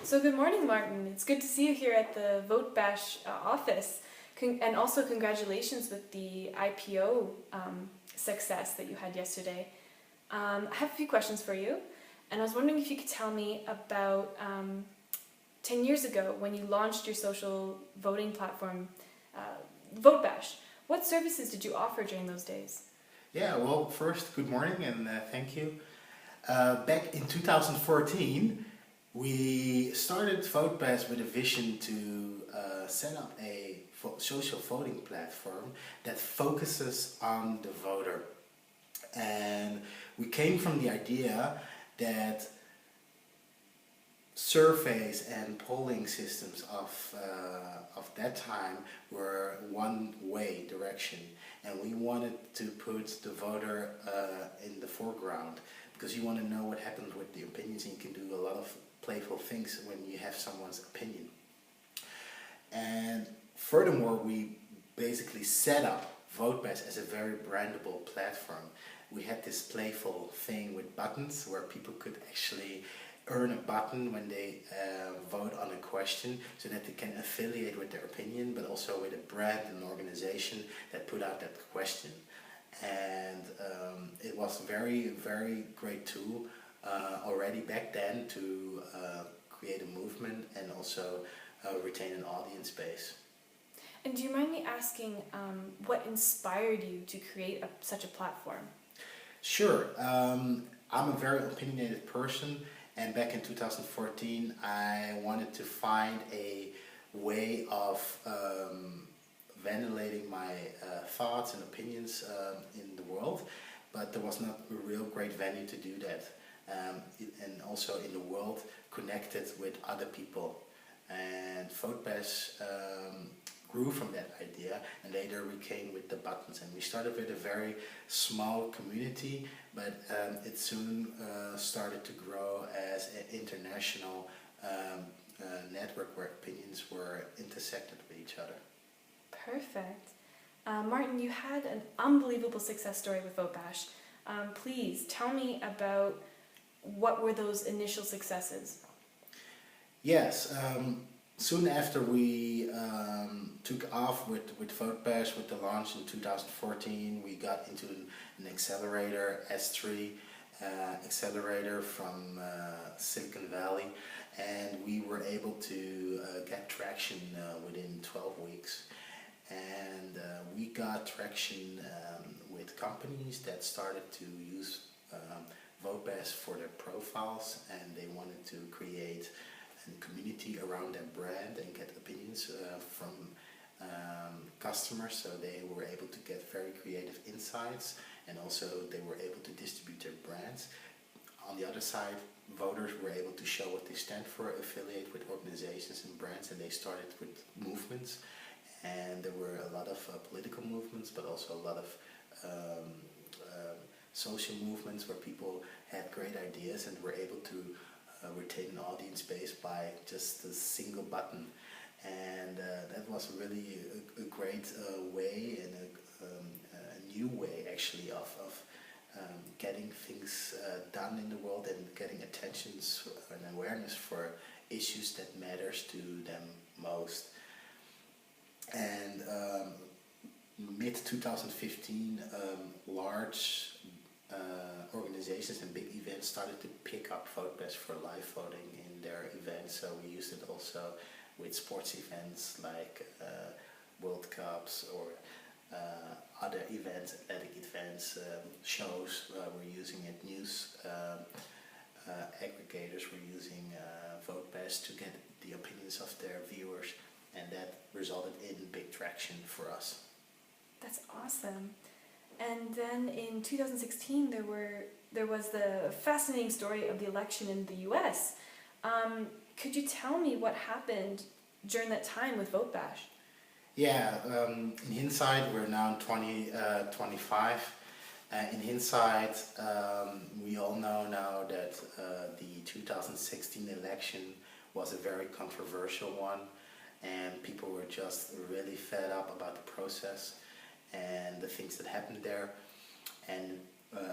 So good morning, Martin. It's good to see you here at the VoteBash office. And also congratulations with the IPO success that you had yesterday. I have a few questions for you, and I was wondering if you could tell me about 10 years ago when you launched your social voting platform, VoteBash. What services did you offer during those days? Yeah, well, first, good morning and thank you. Back in 2014, we started VoteBash with a vision to set up a social voting platform that focuses on the voter. And we came from the idea that surveys and polling systems of that time were one-way direction, and we wanted to put the voter in the foreground, because you want to know what happened with the opinions, and you can do a lot of playful things when you have someone's opinion. And furthermore, we basically set up VoteBash as a very brandable platform. We had this playful thing with buttons where people could actually earn a button when they vote on a question, so that they can affiliate with their opinion, but also with a brand and organization that put out that question. And it was a very, very great tool already back then to create a movement and also retain an audience base. And do you mind me asking what inspired you to create such a platform? Sure. I'm a very opinionated person, and back in 2014 I wanted to find a way of ventilating my thoughts and opinions in the world, but there was not a real great venue to do that. And also in the world connected with other people. And VoteBash grew from that idea, and later we came with the buttons, and we started with a very small community, but it soon started to grow as an international network where opinions were intersected with each other. Perfect. Martin, you had an unbelievable success story with VoteBash. Please tell me about what were those initial successes? Yes, soon after we took off with VoteBash, with the launch in 2014, we got into an accelerator, S3 accelerator from Silicon Valley, and we were able to get traction within 12 weeks. And we got traction with companies that started to use VoteBash for their profiles, and they wanted to create a community around their brand and get opinions from customers, so they were able to get very creative insights, and also they were able to distribute their brands. On the other side, voters were able to show what they stand for, affiliate with organizations and brands, and they started with movements. And there were a lot of political movements, but also a lot of social movements where people had great ideas and were able to retain an audience base by just a single button. And that was really a great way, and a new way actually of getting things done in the world and getting attention and awareness for issues that matters to them most. And mid-2015, large organizations and big events started to pick up VoteBash for live voting in their events. So we used it also with sports events like World Cups or other events, athletic events, shows. We're using it, news aggregators were using VoteBash to get the opinions of their viewers, and that resulted in big traction for us. That's awesome. And then in 2016 there was the fascinating story of the election in the US. Could you tell me what happened during that time with VoteBash? Yeah, in hindsight, we're now in 2025. In hindsight, we all know now that the 2016 election was a very controversial one, and people were just really fed up about the process and the things that happened there, and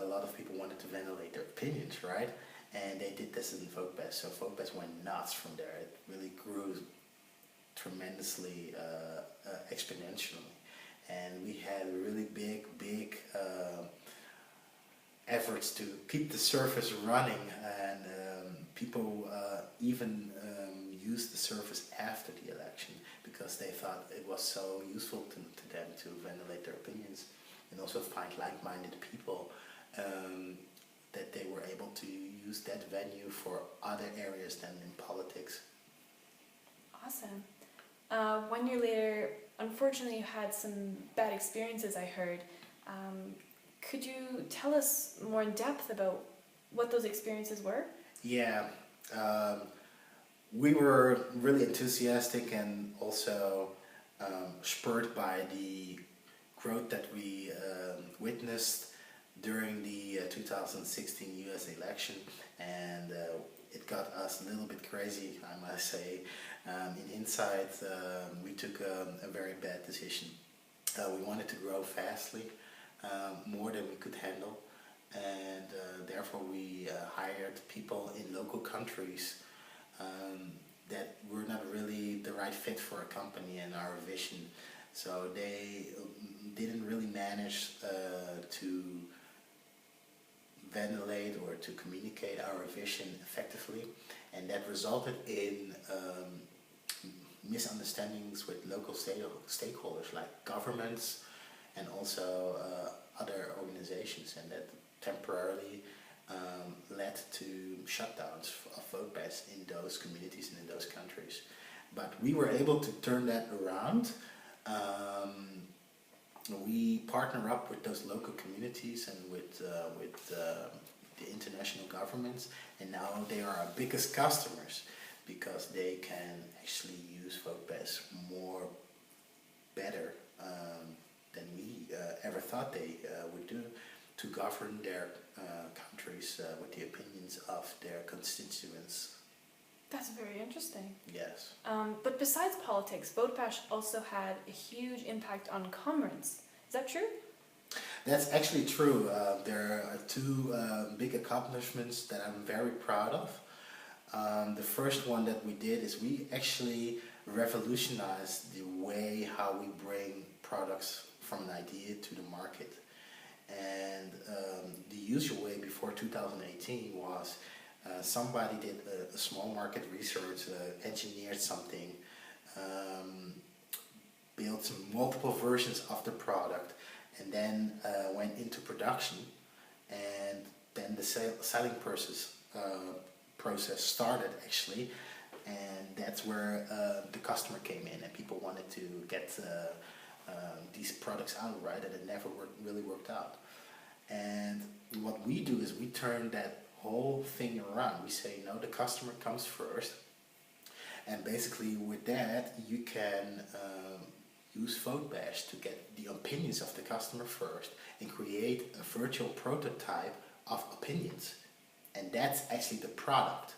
a lot of people wanted to ventilate their opinions, right? and they did this in VoteBash. So VoteBash went nuts from there. It really grew tremendously, exponentially, and we had really big efforts to keep the service running, and people even used the service after the election because they thought it was so useful to them to ventilate their opinions and also find like-minded people, that they were able to use that venue for other areas than in politics. Awesome. 1 year later, unfortunately, you had some bad experiences, I heard. Could you tell us more in depth about what those experiences were? Yeah, we were really enthusiastic and also spurred by the growth that we witnessed during the 2016 US election, and it got us a little bit crazy, I must say. In hindsight, we took a very bad decision. We wanted to grow fastly, more than we could handle, and therefore we hired people in local countries that were not really the right fit for a company and our vision. So they didn't really manage to ventilate or to communicate our vision effectively, and that resulted in misunderstandings with local stakeholders like governments and also other organizations, and that temporarily led to shutdowns of VoteBash in those communities and in those countries. But we were able to turn that around. We partner up with those local communities and with the international governments, and now they are our biggest customers because they can actually use VoteBash more better than we ever thought they would do to govern their countries with the opinions of their constituents. That's very interesting. Yes. But besides politics, VoteBash also had a huge impact on commerce. Is that true? That's actually true. There are two big accomplishments that I'm very proud of. The first one that we did is we actually revolutionized the way how we bring products from an idea to the market. And the usual way before 2018 was somebody did a small market research, engineered something, built some multiple versions of the product, and then went into production, and then the selling process started actually, and that's where the customer came in, and people wanted to get these products out, right, and it never really worked out. And what we do is we turn that whole thing around. We say, no, the customer comes first, and basically with that you can use VoteBash to get the opinions of the customer first and create a virtual prototype of opinions, and that's actually the product.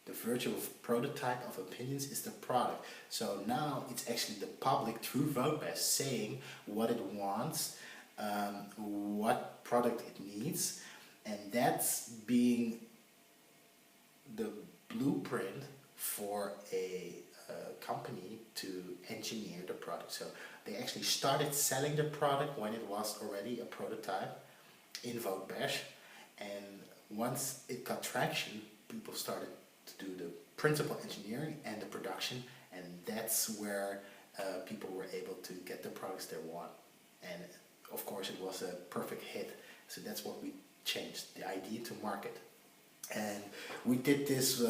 The virtual prototype of opinions is the product. So now it's actually the public through VoteBash saying what it wants, what product it needs, and that's being the blueprint for a company to engineer the product. So they actually started selling the product when it was already a prototype in VoteBash, and once it got traction, people started to do the principal engineering and the production, and that's where people were able to get the products they want. And of course it was a perfect hit, so that's what we changed, the idea to market. And we did this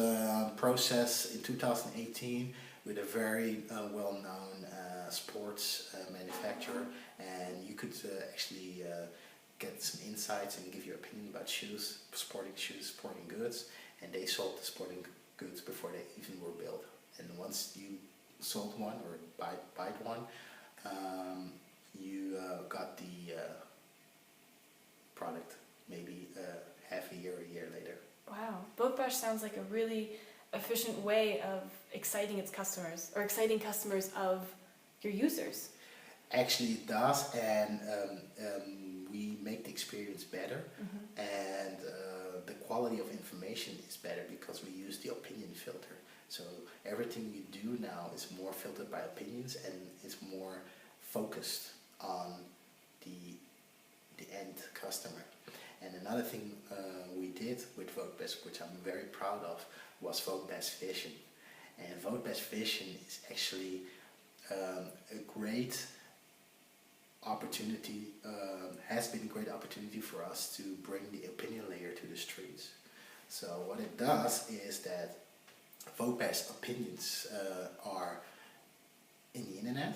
process in 2018 with a very well-known sports manufacturer, and you could actually get some insights and give your opinion about shoes, sporting goods, and they sold the sporting goods before they even were built. And once you sold one or bought one, you got the product maybe half a year or a year later. Wow, VoteBash sounds like a really efficient way of exciting its customers, or exciting customers of your users. Actually it does, and we make the experience better, and the quality of information is better because we use the opinion filter. So everything we do now is more filtered by opinions and is more focused on the end customer. And another thing we did with VoteBash, which I'm very proud of, was VoteBash Vision. And VoteBash Vision is actually a great opportunity, has been a great opportunity for us to bring the opinion layer to the streets. So what it does is that VoteBash opinions are in the internet,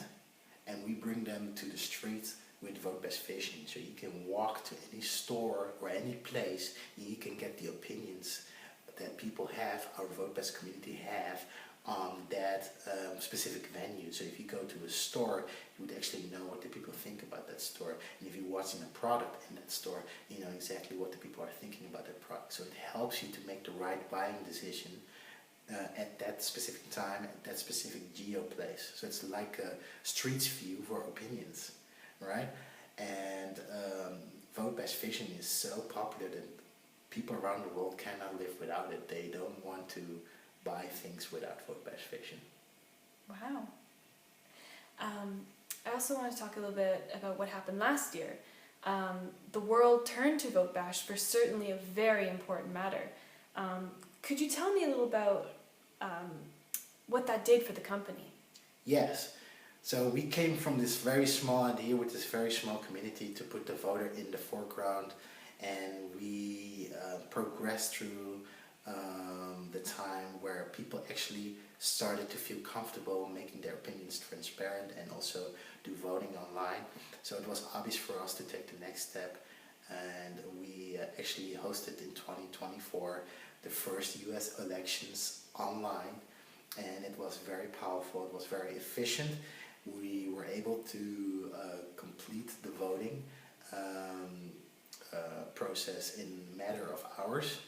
and we bring them to the street with VoteBash Vision. So you can walk to any store or any place, and you can get the opinions that people have, our VoteBash community have, on that specific venue. So if you go to a store, you would actually know what the people think about that store. And if you're watching a product in that store, you know exactly what the people are thinking about that product. So it helps you to make the right buying decision at that specific time, at that specific geo place. So it's like a streets view for opinions, right? And VoteBash Vision is so popular that people around the world cannot live without it. They don't want to buy things without VoteBash Vision. Wow. I also want to talk a little bit about what happened last year. The world turned to VoteBash for certainly a very important matter. Could you tell me a little about what that did for the company? Yes. So we came from this very small idea with this very small community to put the voter in the foreground, and we progressed through the time where people actually started to feel comfortable making their opinions transparent and also do voting online. So it was obvious for us to take the next step, and we actually hosted in 2024 the first US elections online, and it was very powerful, it was very efficient. We were able to complete the voting process in a matter of hours,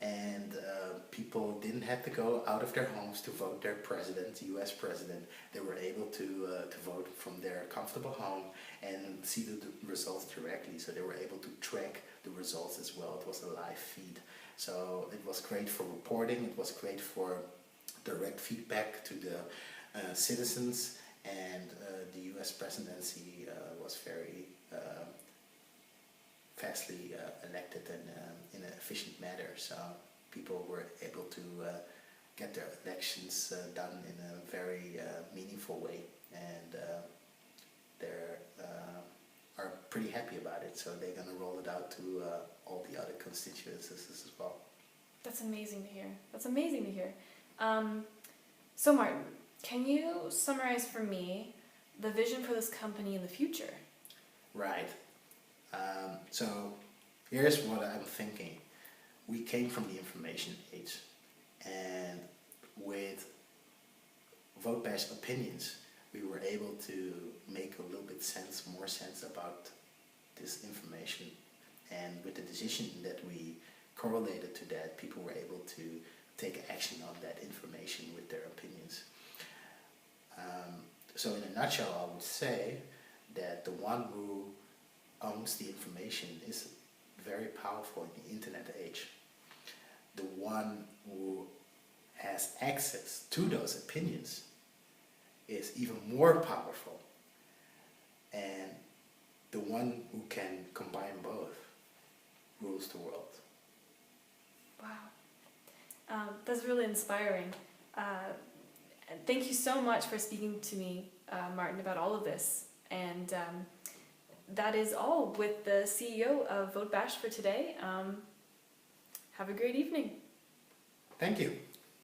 and people didn't have to go out of their homes to vote their president, US president. They were able to vote from their comfortable home and see the results directly, so they were able to track the results as well. It was a live feed. So it was great for reporting, it was great for direct feedback to the citizens, and the US presidency was very fastly elected and in an efficient manner. So people were able to get their elections done in a very meaningful way, and they are pretty happy about it. So they're going to roll it out to all the other constituencies as well. That's amazing to hear. That's amazing to hear. So Martin, can you summarize for me the vision for this company in the future? Right. So here's what I'm thinking. We came from the information age, and with VoteBash opinions, we were able to make a little bit more sense about this information. And with the decision that we correlated to that, people were able to take action on that information with their opinions. So in a nutshell, I would say that the one who owns the information is very powerful in the internet age. The one who has access to those opinions is even more powerful. And the one who can combine both rules the world. Wow. That's really inspiring. Thank you so much for speaking to me, Martin, about all of this. And that is all with the CEO of VoteBash for today. Have a great evening. Thank you.